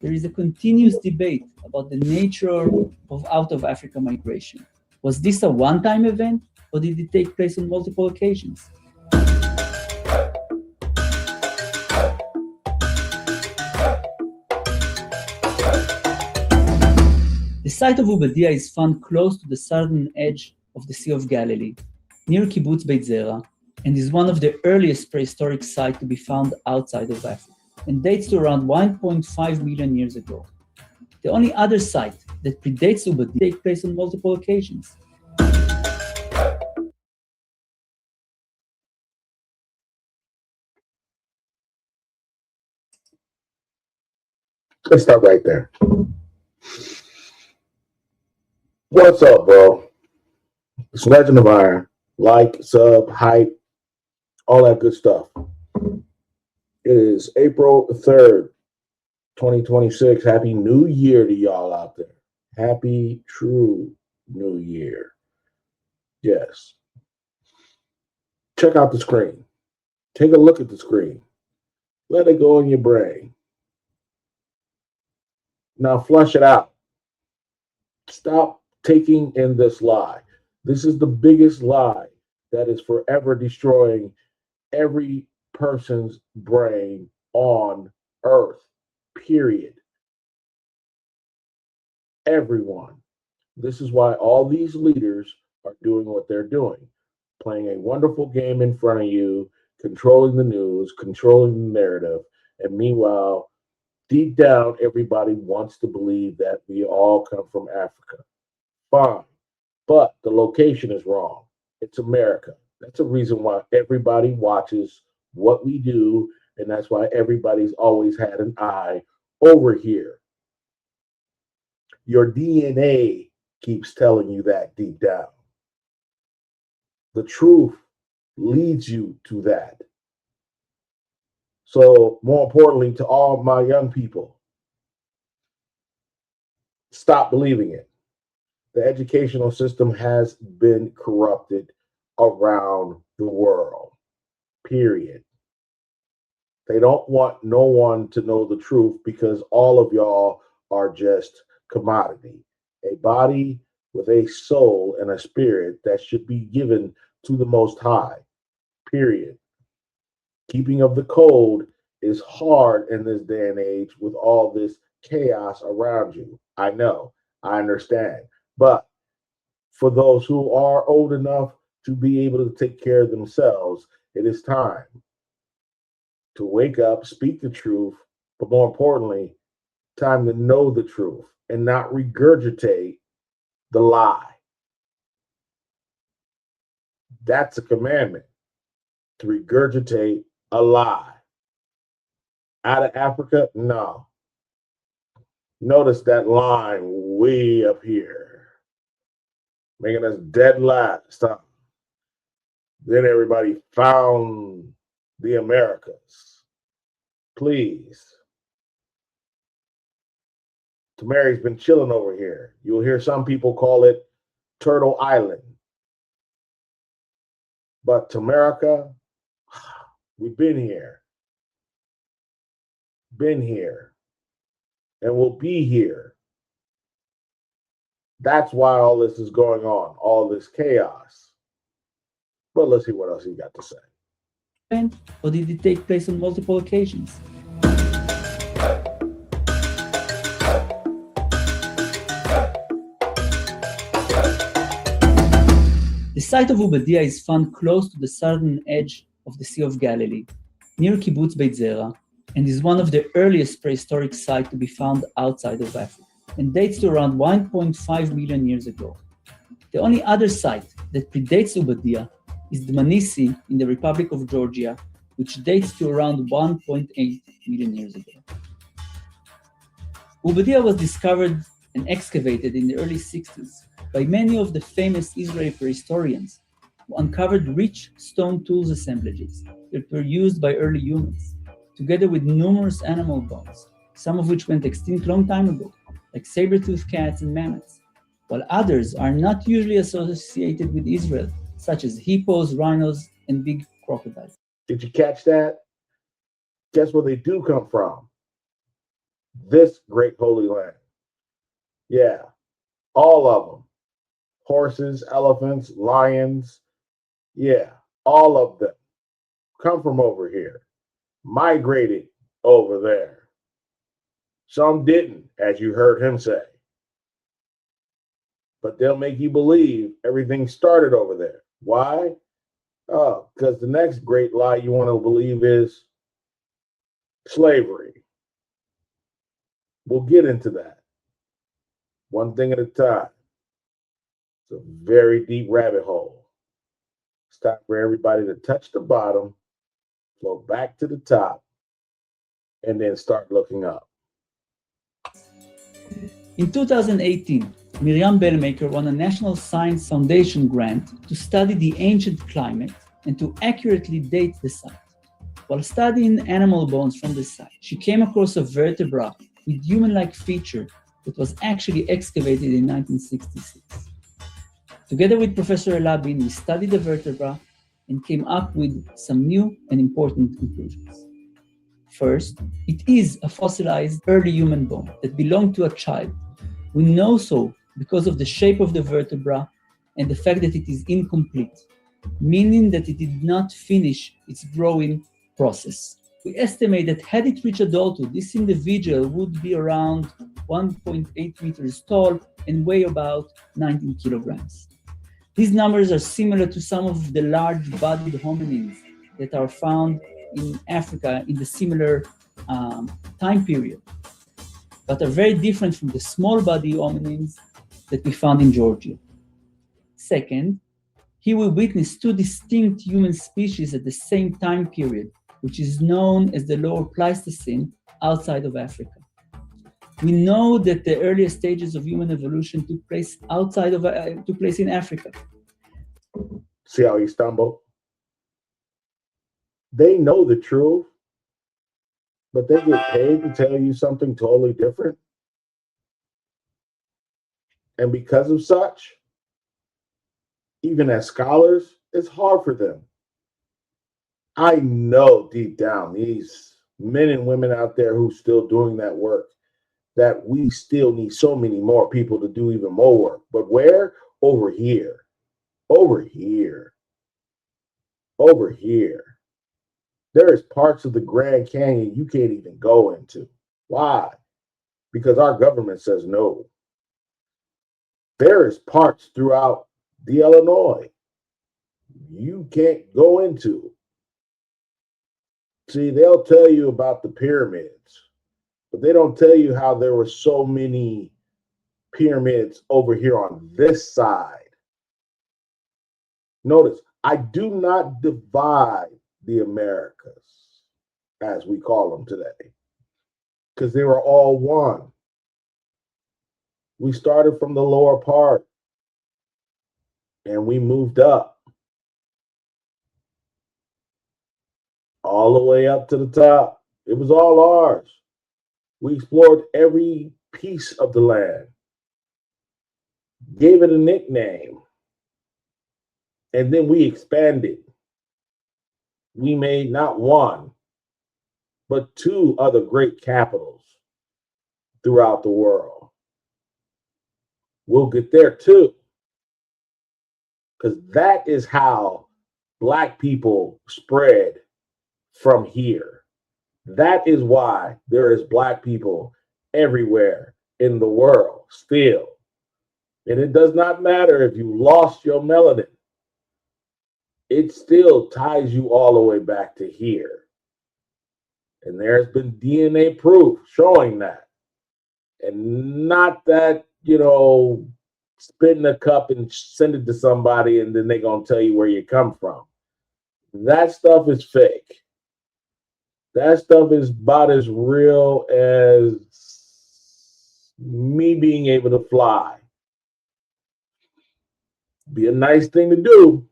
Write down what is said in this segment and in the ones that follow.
there is a continuous debate about the nature of out-of-Africa migration. Was this a one-time event, or did it take place on multiple occasions? The site of Ubadiah is found close to the southern edge of the Sea of Galilee, near Kibbutz Beit Zera, and is one of the earliest prehistoric sites to be found outside of Africa, and dates to around 1.5 million years ago. The only other site that predates Ubadiah takes place on multiple occasions. Let's stop right there. What's up, bro? It's Legend of Iron. Like, sub, hype, all that good stuff. It is April 3rd, 2026. Happy New Year to y'all out there. Happy true New Year. Yes. Check out the screen. Take a look at the screen. Let it go in your brain. Now flush it out. Stop taking in this lie. This is the biggest lie that is forever destroying every person's brain on earth, period. Everyone. This is why all these leaders are doing what they're doing, playing a wonderful game in front of you, controlling the news, controlling the narrative, and meanwhile, deep down, everybody wants to believe that we all come from Africa. Fine. But the location is wrong. It's America. That's a reason why everybody watches what we do, and that's why everybody's always had an eye over here. Your DNA keeps telling you that deep down. The truth leads you to that. So, more importantly, to all my young people, stop believing it. The educational system has been corrupted around the world, period. They don't want no one to know the truth because all of y'all are just commodity. A body with a soul and a spirit that should be given to the Most High, period. Keeping of the code is hard in this day and age with all this chaos around you. I know, I understand. But for those who are old enough to be able to take care of themselves, it is time to wake up, speak the truth, but more importantly, time to know the truth and not regurgitate the lie. That's a commandment, to regurgitate a lie. Out of Africa? No. Notice that line way up here, making us dead last. Then everybody found the Americas. Please. Tamari's been chilling over here. You'll hear some people call it Turtle Island. But Tamarica, we've been here. Been here. And we'll be here. That's why all this is going on, all this chaos. But let's see what else he got to say. Or did it take place on multiple occasions? The site of Ubadiah is found close to the southern edge of the Sea of Galilee, near Kibbutz Beit Zera, and is one of the earliest prehistoric sites to be found outside of Africa, and dates to around 1.5 million years ago. The only other site that predates Ubadiah is the Manisi in the Republic of Georgia, which dates to around 1.8 million years ago. Ubadiah was discovered and excavated in the early 60s by many of the famous Israeli prehistorians who uncovered rich stone tools assemblages that were used by early humans, together with numerous animal bones, some of which went extinct long time ago, like saber-toothed cats and mammoths, while others are not usually associated with Israel, such as hippos, rhinos, and big crocodiles. Did you catch that? Guess where they do come from? this great holy land. Yeah, all of them. Horses, elephants, lions. Yeah, all of them come from over here, migrated over there. Some didn't, as you heard him say. But they'll make you believe everything started over there. Why? Oh, because the next great lie you want to believe is slavery. We'll get into that. One thing at a time. It's a very deep rabbit hole. It's time for everybody to touch the bottom, float back to the top, and then start looking up. In 2018, Miriam Bellmaker won a National Science Foundation grant to study the ancient climate and to accurately date the site. While studying animal bones from the site, she came across a vertebra with human-like feature that was actually excavated in 1966. Together with Professor Elabin, we studied the vertebra and came up with some new and important conclusions. First, it is a fossilized early human bone that belonged to a child. We know so because of the shape of the vertebra and the fact that it is incomplete, meaning that it did not finish its growing process. We estimate that had it reached adulthood, this individual would be around 1.8 meters tall and weigh about 19 kilograms. These numbers are similar to some of the large-bodied hominins that are found in Africa in the similar time period, but are very different from the small-bodied hominins that we found in Georgia. Second, here we witnessed two distinct human species at the same time period, which is known as the Lower Pleistocene outside of Africa. We know that the earliest stages of human evolution took place in Africa. See how he stumbled? They know the truth, but they get paid to tell you something totally different. And because of such, even as scholars, it's hard for them. I know deep down, these men and women out there who still doing that work, that we still need so many more people to do even more work. But where? Over here. Over here. Over here. There is parts of the Grand Canyon you can't even go into. Why? Because our government says no. There is parts throughout the Illinois you can't go into. See, they'll tell you about the pyramids, but they don't tell you how there were so many pyramids over here on this side. Notice, I do not divide the Americas, as we call them today, because they were all one. We started from the lower part and we moved up all the way up to the top. It was all ours. We explored every piece of the land, gave it a nickname, and then we expanded. We made not one, but two other great capitals throughout the world. We'll get there too, because that is how Black people spread from here. That is why there is Black people everywhere in the world still. And it does not matter if you lost your melanin. It still ties you all the way back to here. And there's been DNA proof showing that. And not that, spit in a cup and send it to somebody and then they're going to tell you where you come from. That stuff is fake. That stuff is about as real as me being able to fly. Be a nice thing to do.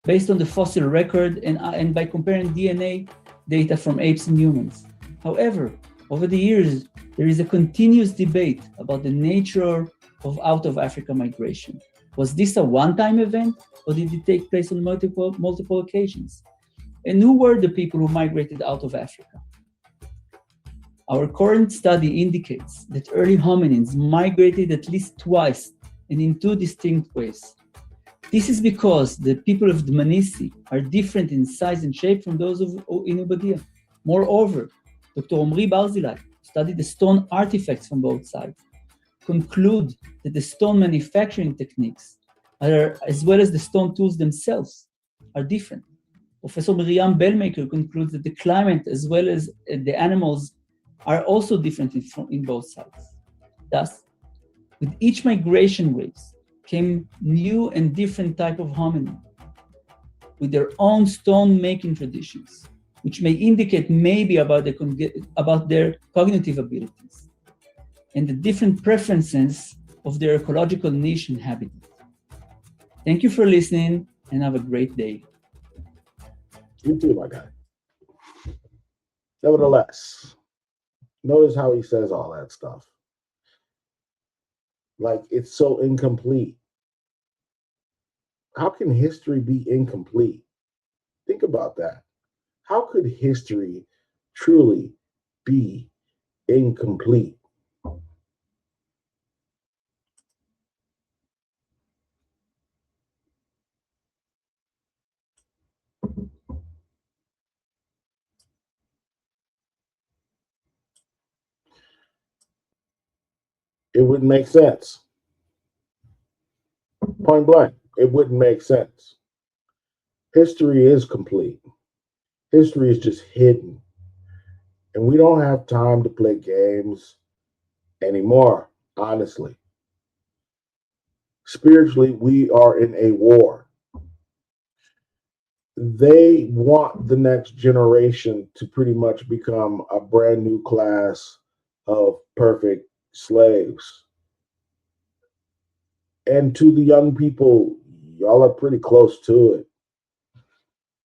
Based on the fossil record and by comparing DNA data from apes and humans. However, over the years, there is a continuous debate about the nature of out-of-Africa migration. Was this a one-time event, or did it take place on multiple occasions? And who were the people who migrated out of Africa? Our current study indicates that early hominins migrated at least twice and in two distinct ways. This is because the people of Dmanisi are different in size and shape from those in Ubadia. Moreover, Dr. Omri Barzilai, who studied the stone artifacts from both sides, conclude that the stone manufacturing techniques, as well as the stone tools themselves, are different. Professor Miriam Bellmaker concludes that the climate as well as the animals are also different in both sides. Thus, with each migration waves came new and different type of hominin with their own stone-making traditions, which may indicate maybe about their cognitive abilities and the different preferences of their ecological niche and habitat. Thank you for listening and have a great day. You too, my guy. Nevertheless, notice how he says all that stuff. Like, it's so incomplete. How can history be incomplete? Think about that. How could history truly be incomplete? It wouldn't make sense. Point blank, it wouldn't make sense. History is complete. History is just hidden. And we don't have time to play games anymore, honestly. Spiritually, we are in a war. They want the next generation to pretty much become a brand new class of perfect slaves. And to the young people, y'all are pretty close to it.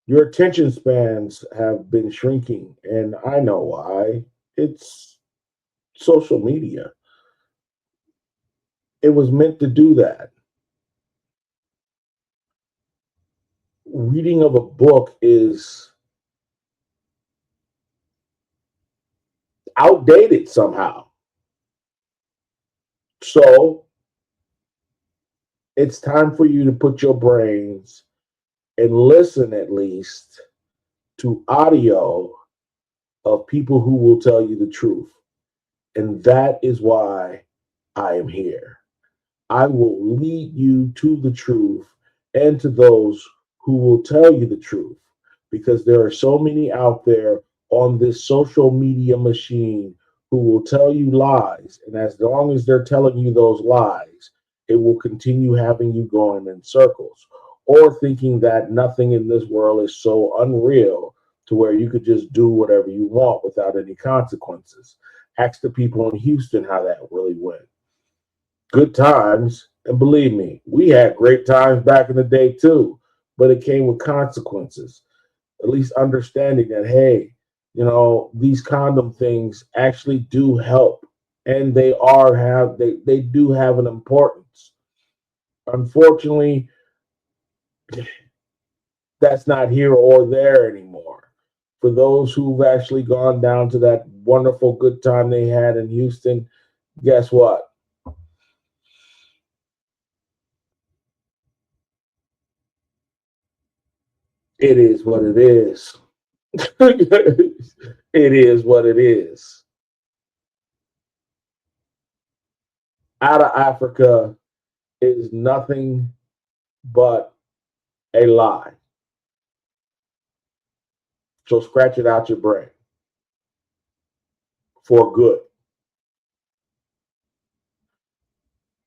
Your attention spans have been shrinking, and I know why. It's social media. It was meant to do that. Reading of a book is outdated somehow. So it's time for you to put your brains and listen at least to audio of people who will tell you the truth. And that is why I am here. I will lead you to the truth and to those who will tell you the truth, because there are so many out there on this social media machine who will tell you lies. And as long as they're telling you those lies, it will continue having you going in circles or thinking that nothing in this world is so unreal to where you could just do whatever you want without any consequences. Ask the people in Houston how that really went. Good times, and believe me, we had great times back in the day too, but it came with consequences. At least understanding that, hey, these condom things actually do help, and they do have an importance. Unfortunately, that's not here or there anymore. For those who've actually gone down to that wonderful good time they had in Houston, guess what? It is what it is. It is what it is. Out of Africa is nothing but a lie. So scratch it out your brain for good.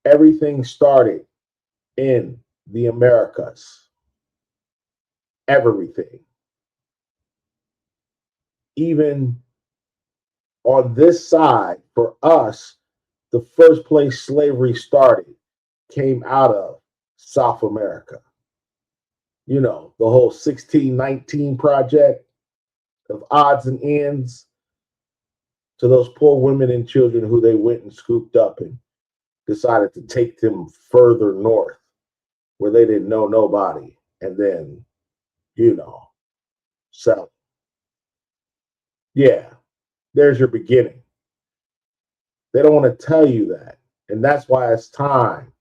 Everything started in the Americas. Everything. Even on this side, for us, the first place slavery started came out of South America. The whole 1619 project of odds and ends to those poor women and children who they went and scooped up and decided to take them further north where they didn't know nobody, and then, sell. Yeah, there's your beginning. They don't want to tell you that. And that's why it's time.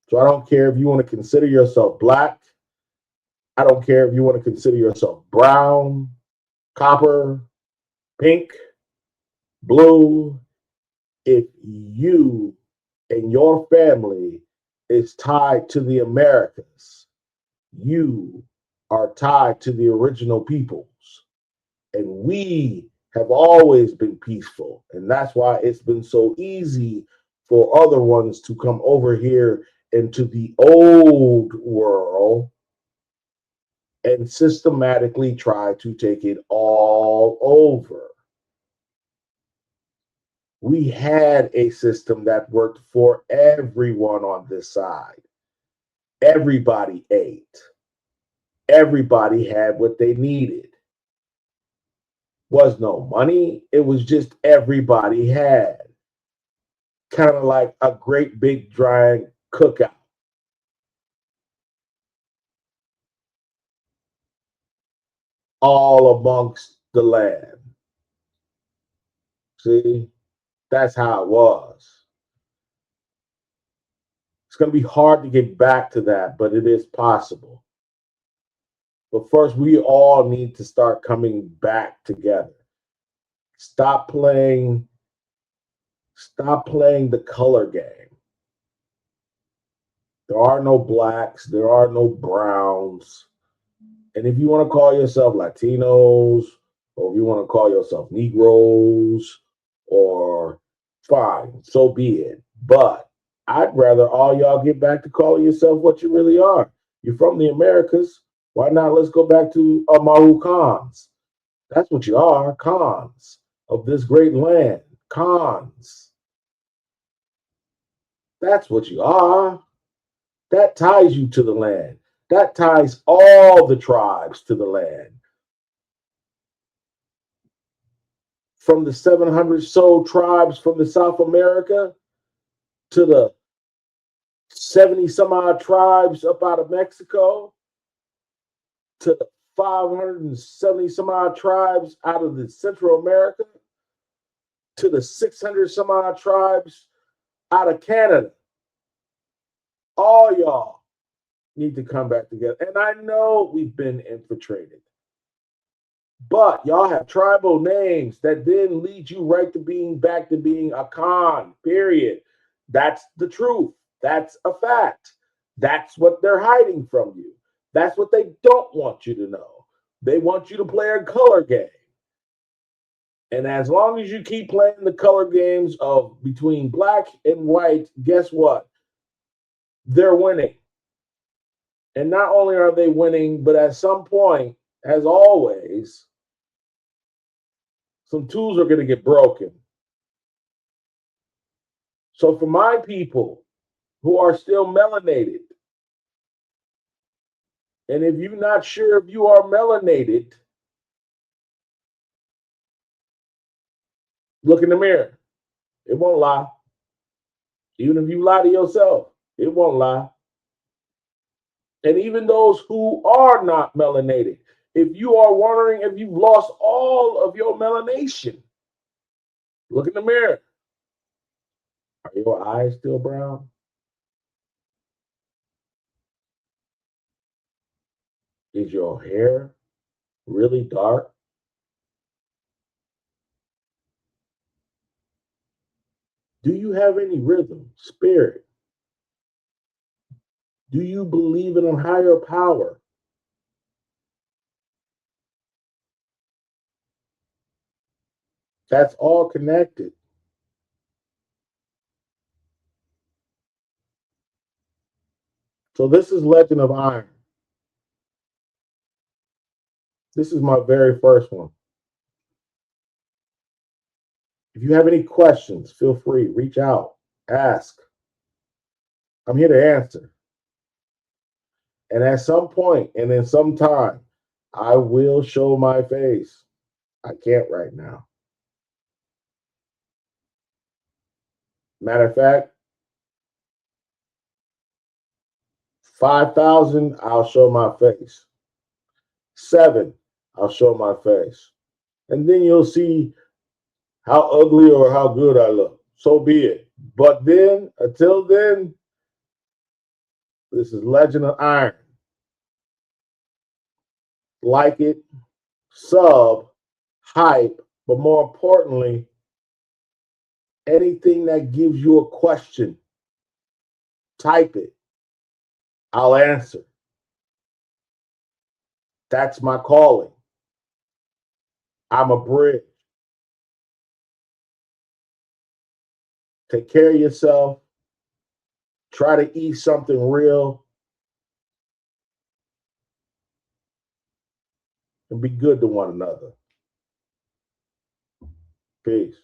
So I don't care if you want to consider yourself black. I don't care if you want to consider yourself brown, copper, pink, blue. If you and your family is tied to the Americas, you are tied to the original peoples. And we have always been peaceful. And that's why it's been so easy for other ones to come over here into the old world and systematically try to take it all over. We had a system that worked for everyone on this side. Everybody ate. Everybody had what they needed. Was no money. It was just everybody had. Kind of like a great big giant cookout. All amongst the land. See, that's how it was. It's going to be hard to get back to that, but it is possible. But first, we all need to start coming back together. Stop playing the color game. There are no blacks, there are no browns. And if you want to call yourself Latinos, or if you want to call yourself Negroes, or fine, so be it. But I'd rather all y'all get back to calling yourself what you really are. You're from the Americas. Why not? Let's go back to Amaru Khans. That's what you are, Khans of this great land. Khans. That's what you are. That ties you to the land. That ties all the tribes to the land. From the 700 so tribes from the South America to the 70 some odd tribes up out of Mexico to the 570 some odd tribes out of the Central America to the 600 some odd tribes out of Canada. All y'all need to come back together. And I know we've been infiltrated, but y'all have tribal names that then lead you right to being back to being a Khan, period. That's the truth. That's a fact. That's what they're hiding from you. That's what they don't want you to know. They want you to play a color game. And as long as you keep playing the color games of between black and white, guess what? They're winning. And not only are they winning, but at some point, as always, some tools are going to get broken. So for my people who are still melanated, and if you're not sure if you are melanated, look in the mirror. It won't lie. Even if you lie to yourself, it won't lie. And even those who are not melanated, if you are wondering if you've lost all of your melanation, look in the mirror. Are your eyes still brown? Is your hair really dark? Do you have any rhythm, spirit? Do you believe in a higher power? That's all connected. So this is Legend of Iron. This is my very first one. If you have any questions, feel free, reach out, ask. I'm here to answer. And at some point and in some time, I will show my face. I can't right now. Matter of fact, 5,000, I'll show my face. 7, I'll show my face. And then you'll see how ugly or how good I look. So be it. But then, until then, this is Legend of Iron. Like it, sub, hype, but more importantly, anything that gives you a question, type it. I'll answer. That's my calling. I'm a bridge. Take care of yourself. Try to eat something real. And be good to one another. Peace.